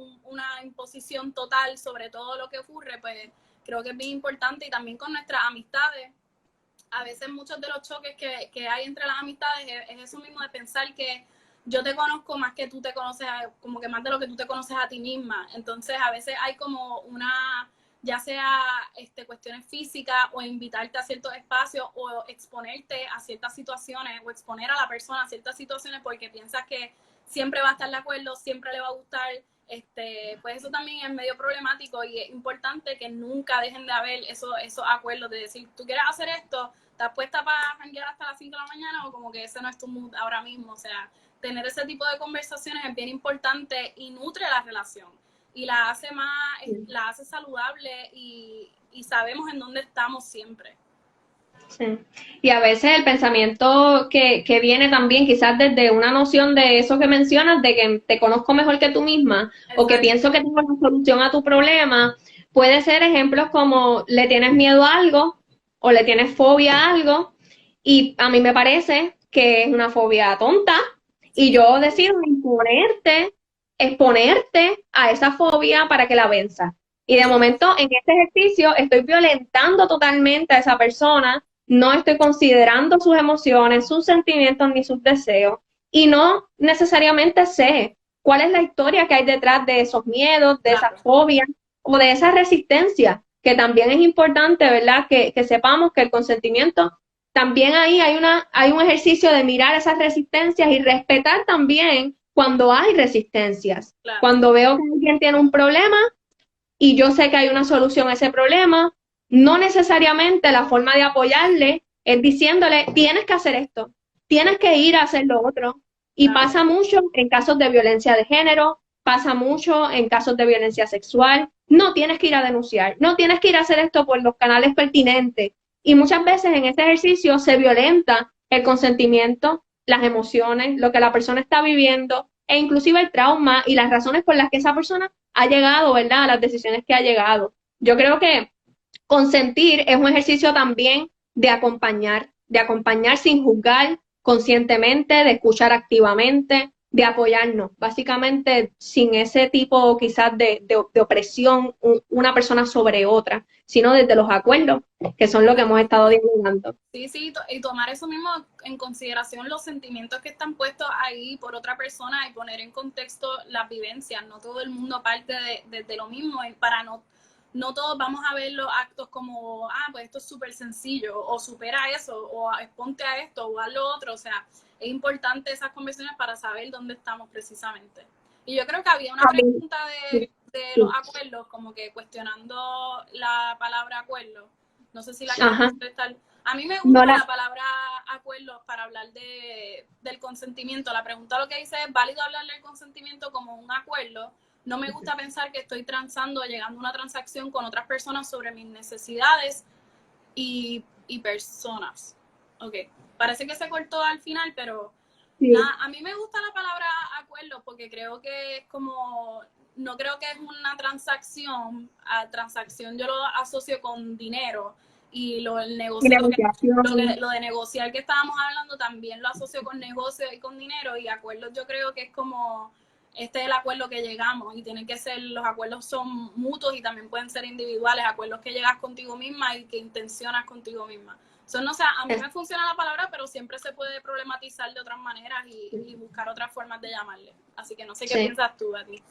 S2: imposición total sobre todo lo que ocurre, pues creo que es bien importante. Y también con nuestras amistades, a veces muchos de los choques que hay entre las amistades es eso mismo de pensar que yo te conozco más que tú te conoces, como que más de lo que tú te conoces a ti misma. Entonces, a veces hay como una ya sea cuestiones físicas o invitarte a ciertos espacios o exponerte a ciertas situaciones o exponer a la persona a ciertas situaciones porque piensas que siempre va a estar de acuerdo, siempre le va a gustar, pues eso también es medio problemático y es importante que nunca dejen de haber esos acuerdos de decir, tú quieres hacer esto, estás puesta para janguear hasta las 5 de la mañana o como que ese no es tu mood ahora mismo, o sea, tener ese tipo de conversaciones es bien importante y nutre la relación y la hace la hace saludable y sabemos en dónde estamos siempre.
S1: Sí. Y a veces el pensamiento que viene también quizás desde una noción de eso que mencionas, de que te conozco mejor que tú misma,
S2: Exacto.
S1: o que pienso que tengo la solución a tu problema, puede ser ejemplos como le tienes miedo a algo o le tienes fobia a algo, y a mí me parece que es una fobia tonta, y yo decido exponerte a esa fobia para que la venzas. Y de momento, en este ejercicio, estoy violentando totalmente a esa persona, no estoy considerando sus emociones, sus sentimientos ni sus deseos, y no necesariamente sé cuál es la historia que hay detrás de esos miedos, de esas fobias o de esa resistencia, que también es importante, ¿verdad? Que sepamos que el consentimiento, también ahí hay un ejercicio de mirar esas resistencias y respetar también cuando hay resistencias.
S2: Claro.
S1: Cuando veo que alguien tiene un problema y yo sé que hay una solución a ese problema, no necesariamente la forma de apoyarle es diciéndole, tienes que hacer esto, tienes que ir a hacer lo otro. Y pasa mucho en casos de violencia de género, pasa mucho en casos de violencia sexual. No tienes que ir a denunciar, no tienes que ir a hacer esto por los canales pertinentes. Y muchas veces en ese ejercicio se violenta el consentimiento, las emociones, lo que la persona está viviendo e inclusive el trauma y las razones por las que esa persona ha llegado, ¿verdad?, a las decisiones que ha llegado. Yo creo que consentir es un ejercicio también de acompañar sin juzgar conscientemente, de escuchar activamente, de apoyarnos, básicamente sin ese tipo quizás de opresión una persona sobre otra, sino desde los acuerdos, que son lo que hemos estado dialogando.
S2: Sí, y tomar eso mismo en consideración, los sentimientos que están puestos ahí por otra persona y poner en contexto las vivencias. No todo el mundo parte de lo mismo y para no todos vamos a ver los actos como, pues esto es súper sencillo, o supera eso, o exponte a esto, o haz lo otro. O sea, es importante esas conversaciones para saber dónde estamos precisamente. Y yo creo que había una pregunta de los acuerdos, como que cuestionando la palabra acuerdo. No sé si la quieres contestar. A mí me gusta la palabra acuerdos para hablar del consentimiento. La pregunta lo que dice es, ¿válido hablar del consentimiento como un acuerdo? No me gusta pensar que estoy transando, llegando a una transacción con otras personas sobre mis necesidades y personas. Ok, parece que se cortó al final, pero nada, a mí me gusta la palabra acuerdo porque creo que es como, no creo que es una transacción. A transacción yo lo asocio con dinero y lo de negociar que estábamos hablando también lo asocio con negocio y con dinero, y acuerdos yo creo que es como, este es el acuerdo que llegamos y tienen que ser, los acuerdos son mutuos y también pueden ser individuales, acuerdos que llegas contigo misma y que intencionas contigo misma. No sé, a mí me funciona la palabra, pero siempre se puede problematizar de otras maneras y buscar otras formas de llamarle. Así que no sé qué piensas tú, Betty.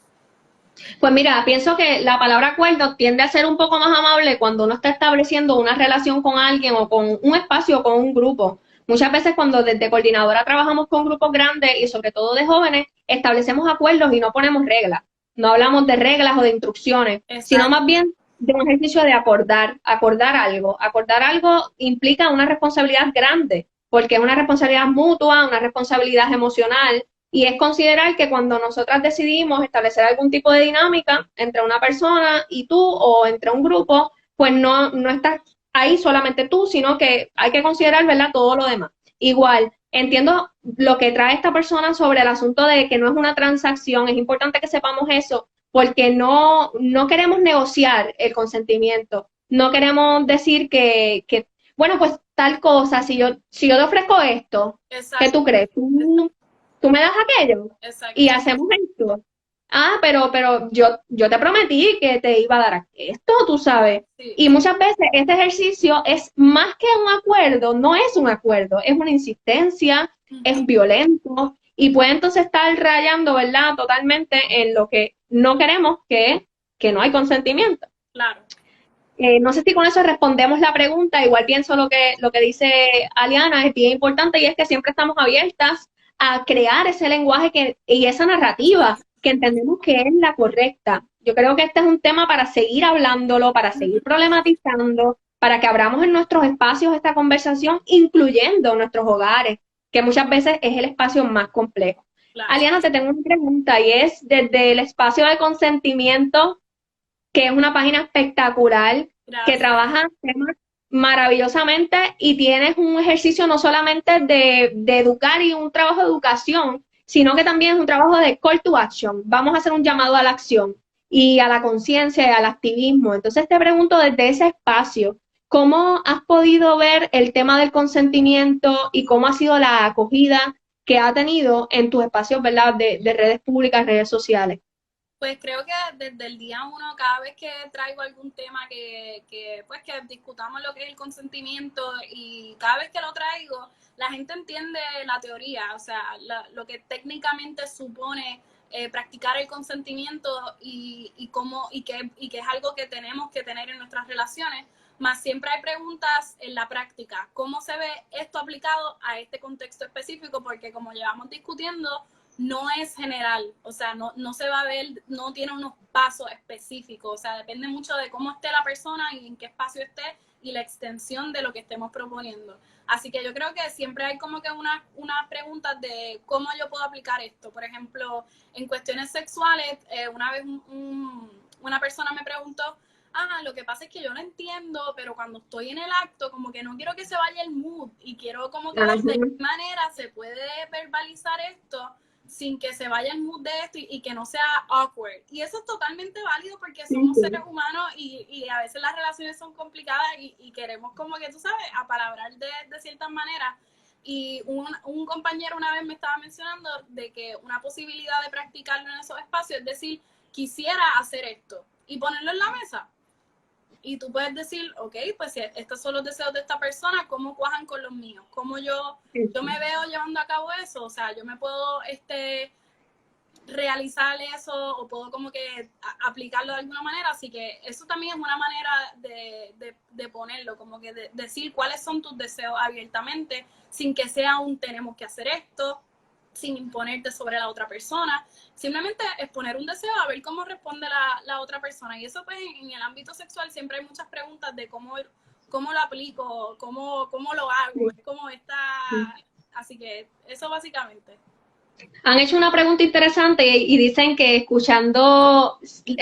S1: Pues mira, pienso que la palabra acuerdo tiende a ser un poco más amable cuando uno está estableciendo una relación con alguien o con un espacio o con un grupo. Muchas veces cuando desde coordinadora trabajamos con grupos grandes y sobre todo de jóvenes, establecemos acuerdos y no ponemos reglas. No hablamos de reglas o de instrucciones, sino más bien de un ejercicio de acordar algo. Acordar algo implica una responsabilidad grande, porque es una responsabilidad mutua, una responsabilidad emocional, y es considerar que cuando nosotras decidimos establecer algún tipo de dinámica entre una persona y tú o entre un grupo, pues no estás ahí solamente tú, sino que hay que considerar, ¿verdad?, todo lo demás. Igual, entiendo lo que trae esta persona sobre el asunto de que no es una transacción, es importante que sepamos eso, porque no queremos negociar el consentimiento, no queremos decir que bueno, pues tal cosa, si yo te ofrezco esto, ¿qué tú crees? ¿Tú me das aquello? Y hacemos esto. Pero yo te prometí que te iba a dar esto, tú sabes. Y muchas veces este ejercicio es más que un acuerdo, no es un acuerdo, es una insistencia, es violento y puede entonces estar rayando, ¿verdad?, totalmente en lo que no queremos, que no hay consentimiento.
S2: Claro.
S1: No sé si con eso respondemos la pregunta, igual pienso lo que dice Aliana es bien importante y es que siempre estamos abiertas a crear ese lenguaje y esa narrativa que entendemos que es la correcta. Yo creo que este es un tema para seguir hablándolo, para seguir problematizando, para que abramos en nuestros espacios esta conversación, incluyendo nuestros hogares, que muchas veces es el espacio más complejo.
S2: Claro.
S1: Aliana, te tengo una pregunta y es desde el espacio de consentimiento, que es una página espectacular, que trabaja temas maravillosamente y tienes un ejercicio no solamente de educar y un trabajo de educación, sino que también es un trabajo de call to action. Vamos a hacer un llamado a la acción y a la conciencia y al activismo. Entonces te pregunto desde ese espacio, ¿cómo has podido ver el tema del consentimiento y cómo ha sido la acogida que ha tenido en tus espacios, ¿verdad?, de redes públicas, redes sociales?
S2: Pues creo que desde el día uno, cada vez que traigo algún tema pues que discutamos lo que es el consentimiento, y cada vez que lo traigo, la gente entiende la teoría, o sea, lo que técnicamente supone practicar el consentimiento y que es algo que tenemos que tener en nuestras relaciones. Más siempre hay preguntas en la práctica. ¿Cómo se ve esto aplicado a este contexto específico? Porque como llevamos discutiendo, no es general, o sea, no se va a ver, no tiene unos pasos específicos, o sea, depende mucho de cómo esté la persona y en qué espacio esté y la extensión de lo que estemos proponiendo. Así que yo creo que siempre hay como que unas preguntas de cómo yo puedo aplicar esto. Por ejemplo, en cuestiones sexuales, una vez una persona me preguntó, lo que pasa es que yo no entiendo, pero cuando estoy en el acto, como que no quiero que se vaya el mood y quiero como que de qué manera se puede verbalizar esto sin que se vaya el mood de esto y que no sea awkward. Y eso es totalmente válido porque somos seres humanos y a veces las relaciones son complicadas y queremos como que, tú sabes, apalabrar de ciertas maneras. Y un compañero una vez me estaba mencionando de que una posibilidad de practicarlo en esos espacios es decir, quisiera hacer esto y ponerlo en la mesa. Y tú puedes decir, ok, pues si estos son los deseos de esta persona, ¿cómo cuajan con los míos? ¿Cómo yo me veo llevando a cabo eso? O sea, yo me puedo realizar eso o puedo como que aplicarlo de alguna manera. Así que eso también es una manera de ponerlo, como que de decir cuáles son tus deseos abiertamente, sin que sea un tenemos que hacer esto, sin imponerte sobre la otra persona, simplemente exponer un deseo a ver cómo responde la otra persona. Y eso pues en el ámbito sexual siempre hay muchas preguntas de cómo lo aplico, cómo lo hago, es como así que eso básicamente.
S1: Han hecho una pregunta interesante y dicen que escuchando,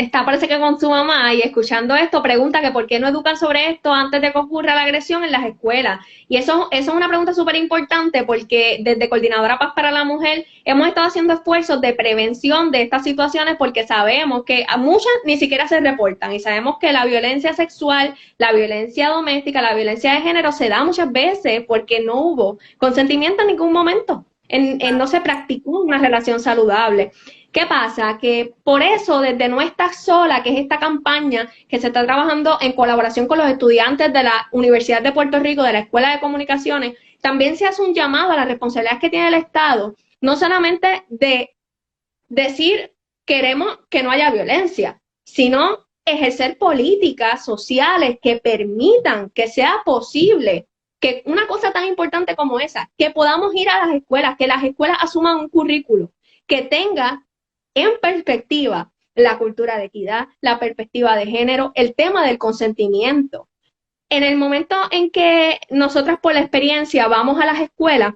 S1: parece que con su mamá y escuchando esto, pregunta que por qué no educan sobre esto antes de que ocurra la agresión en las escuelas. Y eso es una pregunta súper importante porque desde Coordinadora Paz para la Mujer hemos estado haciendo esfuerzos de prevención de estas situaciones porque sabemos que a muchas ni siquiera se reportan y sabemos que la violencia sexual, la violencia doméstica, la violencia de género se da muchas veces porque no hubo consentimiento en ningún momento. No se practicó una relación saludable. ¿Qué pasa? Que por eso desde No Estás Sola, que es esta campaña que se está trabajando en colaboración con los estudiantes de la Universidad de Puerto Rico, de la Escuela de Comunicaciones, también se hace un llamado a la responsabilidad que tiene el Estado, no solamente de decir queremos que no haya violencia, sino ejercer políticas sociales que permitan que sea posible que una cosa tan importante como esa, que podamos ir a las escuelas, que las escuelas asuman un currículo que tenga en perspectiva la cultura de equidad, la perspectiva de género, el tema del consentimiento. En el momento en que nosotras por la experiencia vamos a las escuelas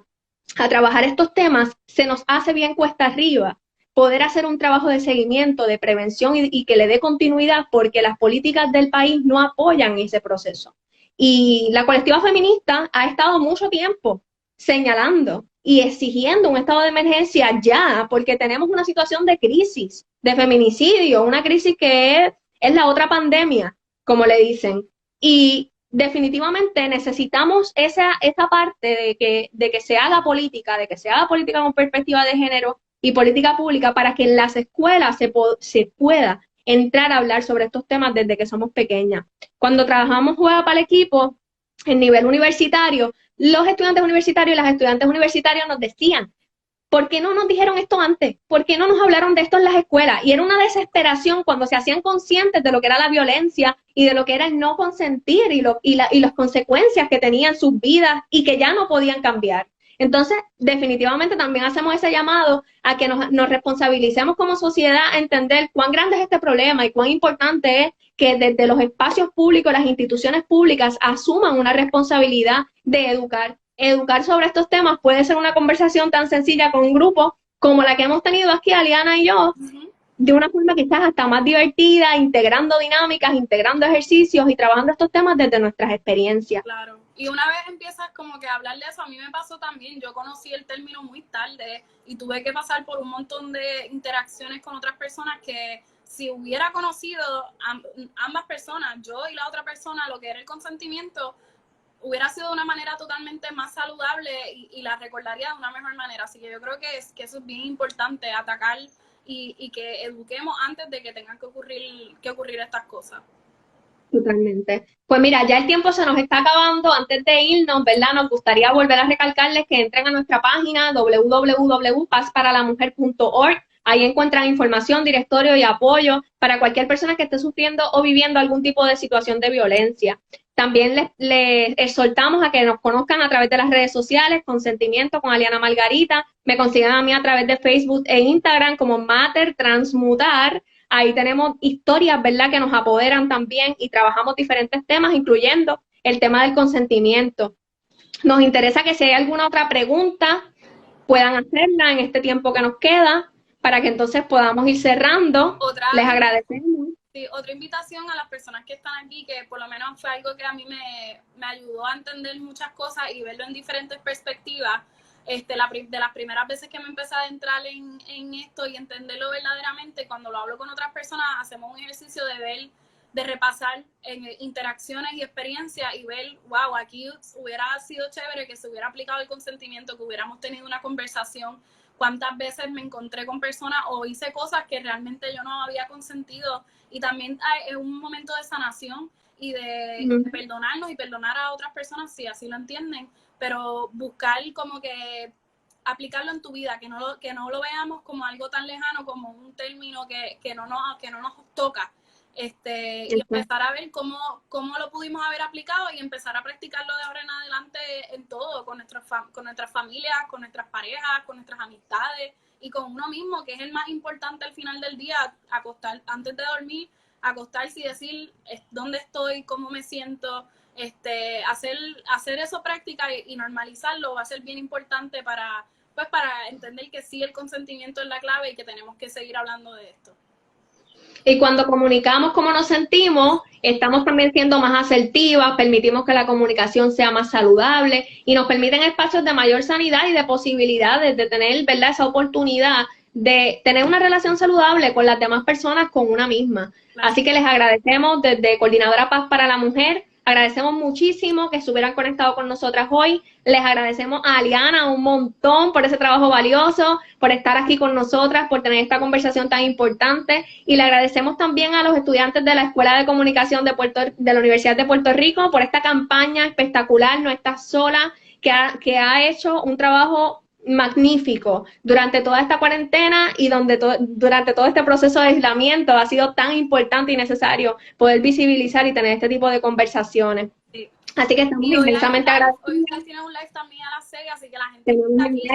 S1: a trabajar estos temas, se nos hace bien cuesta arriba poder hacer un trabajo de seguimiento, de prevención y que le dé continuidad porque las políticas del país no apoyan ese proceso. Y la colectiva feminista ha estado mucho tiempo señalando y exigiendo un estado de emergencia ya, porque tenemos una situación de crisis, de feminicidio, una crisis que es la otra pandemia, como le dicen. Y definitivamente necesitamos esa parte de que se haga política, de que se haga política con perspectiva de género y política pública para que en las escuelas se pueda entrar a hablar sobre estos temas desde que somos pequeñas. Cuando trabajamos Juega para el Equipo en nivel universitario, los estudiantes universitarios y las estudiantes universitarias nos decían, ¿por qué no nos dijeron esto antes? ¿Por qué no nos hablaron de esto en las escuelas? Y era una desesperación cuando se hacían conscientes de lo que era la violencia y de lo que era el no consentir y las consecuencias que tenían sus vidas y que ya no podían cambiar. Entonces, definitivamente también hacemos ese llamado a que nos responsabilicemos como sociedad a entender cuán grande es este problema y cuán importante es que desde los espacios públicos, las instituciones públicas asuman una responsabilidad de educar. Educar sobre estos temas puede ser una conversación tan sencilla con un grupo como la que hemos tenido aquí, Aliana y yo, de una forma quizás hasta más divertida, integrando dinámicas, integrando ejercicios y trabajando estos temas desde nuestras experiencias.
S2: Claro. Y una vez empiezas como que a hablar de eso, a mí me pasó también, yo conocí el término muy tarde y tuve que pasar por un montón de interacciones con otras personas que si hubiera conocido ambas personas, yo y la otra persona, lo que era el consentimiento, hubiera sido de una manera totalmente más saludable y la recordaría de una mejor manera. Así que yo creo que eso es bien importante, atacar y que eduquemos antes de que tengan que ocurrir estas cosas.
S1: Totalmente. Pues mira, ya el tiempo se nos está acabando. Antes de irnos, ¿verdad? Nos gustaría volver a recalcarles que entren a nuestra página www.pazparalamujer.org. Ahí encuentran información, directorio y apoyo para cualquier persona que esté sufriendo o viviendo algún tipo de situación de violencia. También les exhortamos a que nos conozcan a través de las redes sociales, Consentimiento con Aliana Margarita. Me consiguen a mí a través de Facebook e Instagram como Mater Transmutar. Ahí tenemos historias, ¿verdad?, que nos apoderan también y trabajamos diferentes temas, incluyendo el tema del consentimiento. Nos interesa que si hay alguna otra pregunta, puedan hacerla en este tiempo que nos queda, para que entonces podamos ir cerrando. Les agradecemos.
S2: Sí, otra invitación a las personas que están aquí, que por lo menos fue algo que a mí me ayudó a entender muchas cosas y verlo en diferentes perspectivas. De las primeras veces que me empecé a adentrar en esto y entenderlo verdaderamente, cuando lo hablo con otras personas, hacemos un ejercicio de repasar interacciones y experiencias y ver, wow, aquí hubiera sido chévere que se hubiera aplicado el consentimiento, que hubiéramos tenido una conversación. Cuántas veces me encontré con personas o hice cosas que realmente yo no había consentido, y también es un momento de sanación y de perdonarnos y perdonar a otras personas si así lo entienden, pero buscar como que aplicarlo en tu vida, que no lo veamos como algo tan lejano, como un término que no nos toca, y empezar a ver cómo lo pudimos haber aplicado y empezar a practicarlo de ahora en adelante en todo, con nuestras familias, con nuestras parejas, con nuestras amistades y con uno mismo, que es el más importante al final del día. Antes de dormir, acostarse y decir dónde estoy, cómo me siento. Hacer eso práctica y normalizarlo va a ser bien importante para entender que sí, el consentimiento es la clave y que tenemos que seguir hablando de esto.
S1: Y cuando comunicamos cómo nos sentimos, estamos también siendo más asertivas, permitimos que la comunicación sea más saludable y nos permiten espacios de mayor sanidad y de posibilidades de tener, ¿verdad?, esa oportunidad de tener una relación saludable con las demás personas, con una misma. Claro. Así que les agradecemos desde Coordinadora Paz para la Mujer. Agradecemos muchísimo que estuvieran conectados con nosotras hoy. Les agradecemos a Aliana un montón por ese trabajo valioso, por estar aquí con nosotras, por tener esta conversación tan importante. Y le agradecemos también a los estudiantes de la Escuela de Comunicación de la Universidad de Puerto Rico por esta campaña espectacular, No Estás Sola, que ha hecho un trabajo magnífico durante toda esta cuarentena y durante todo este proceso de aislamiento. Ha sido tan importante y necesario poder visibilizar y tener este tipo de conversaciones. Sí. Así que estamos inmensamente agradecidos.
S2: Hoy ustedes tienen un live también a las 6, así que la gente que está aquí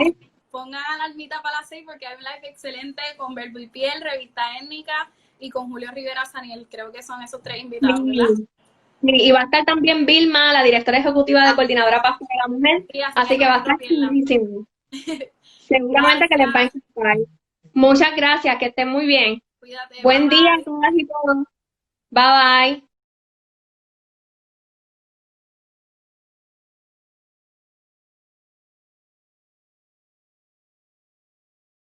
S2: pongan alarmita para las 6 porque hay un live excelente con Verbo y Piel, Revista Étnica y con Julio Rivera Saniel. Creo que son esos 3 invitados, ¿verdad?
S1: Y va a estar también Vilma, la directora ejecutiva de Coordinadora Paz para la Mujer, sí, así que va a estar chulísimo. Seguramente que les va a encantar. Muchas gracias, que estén muy bien.
S2: Cuídate.
S1: Buen día a todas y todos. Bye bye.